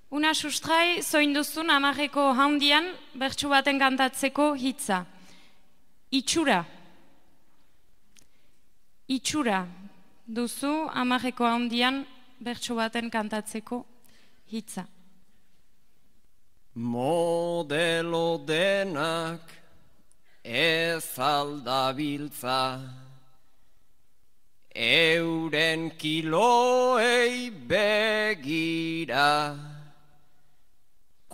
Una sustrai zoin duzun amarreko haundian bertsu baten kantatzeko hitza. Itxura. Itxura duzu amarreko haundian bertsu baten kantatzeko hitza. Modelo denak ez aldabiltza, euren kiloei begira,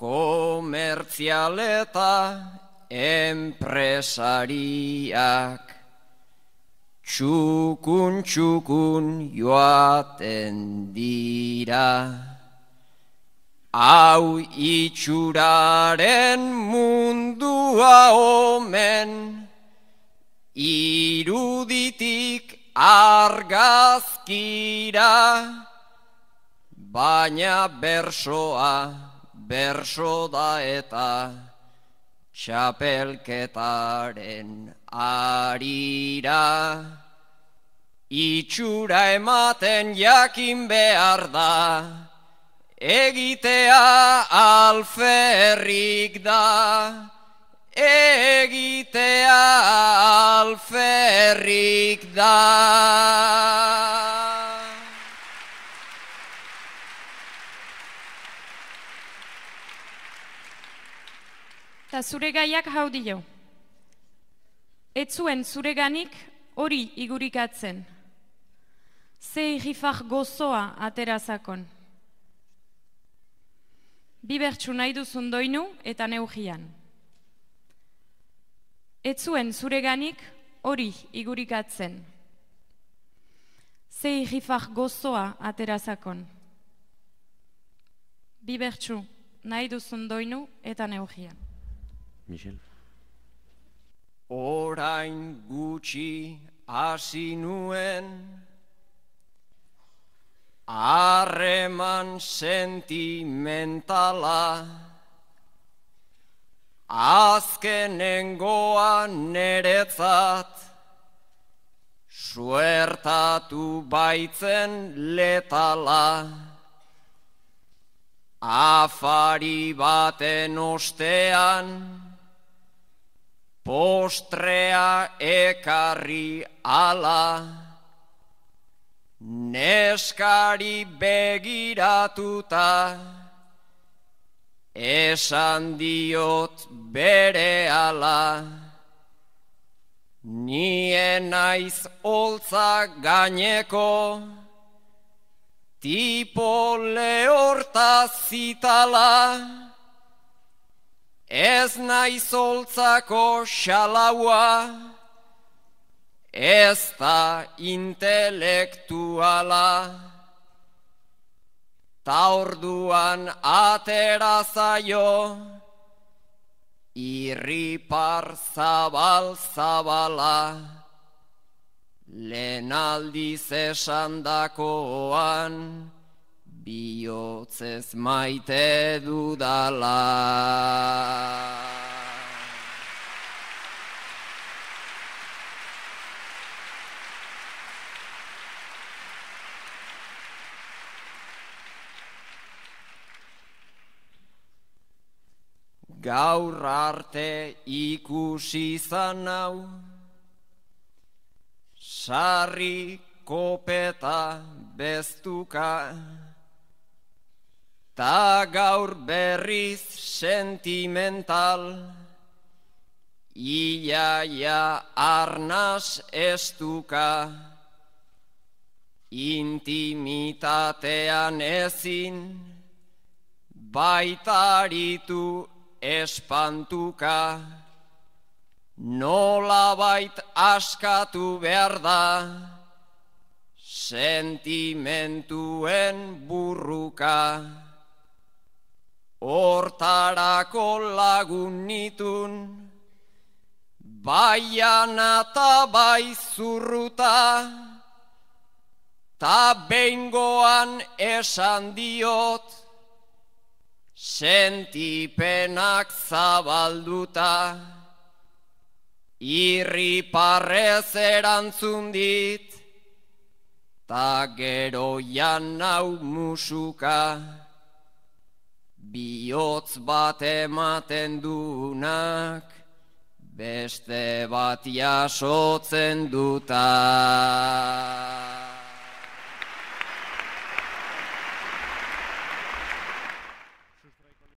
komertzial eta enpresariak txukun joaten dira. Hau itxuraren mundua omen, iruditik argazkira, baina bersoa berso da eta txapelketaren arira. Itxura ematen jakin behar da, egitea alferrik da, egitea alferrik da. Ta zure gaiak hau dio. Ez zuen zureganik hori igurikatzen. Ze irrifar gozoa aterazakon. Bi bertsu nahi duzun doinu eta neugian. Ez zuen zureganik hori igurikatzen. Ze irrifar gozoa aterazakon. Bi bertsu nahi duzun doinu eta neugian. Michel. Orain gutxi hasi nuen, harreman sentimentala, azkenengoa neretzat, suertatu baitzen letala. Afari baten ostean, postrea ekarri ala, neskari begiratuta, esan diot berehala, nien naiz holtza gaineko, tipo lehorta zitala, ez naiz holtzako xalaua, ez da intelektuala. Ta orduan atera zaio, irripar zabal-zabala, lehen aldiz esandakoan, bihotzez maite dudala. Gaur arte ikusi izan hau, sarri kopeta beztuka, ta gaur berriz sentimental, iaia arnaz estuka, intimitatean ezin, baitaritu espantuka, nolabait askatu behar da, sentimentuen burruka. Hortarako lagun nitun, baiana ta bai zurruta, ta behingoan esan diot, sentipenak zabalduta, irriparrez erantzun dit, ta gero jan nau musuka. bihotz bat ematen dunak, beste bat jasotzen dutak.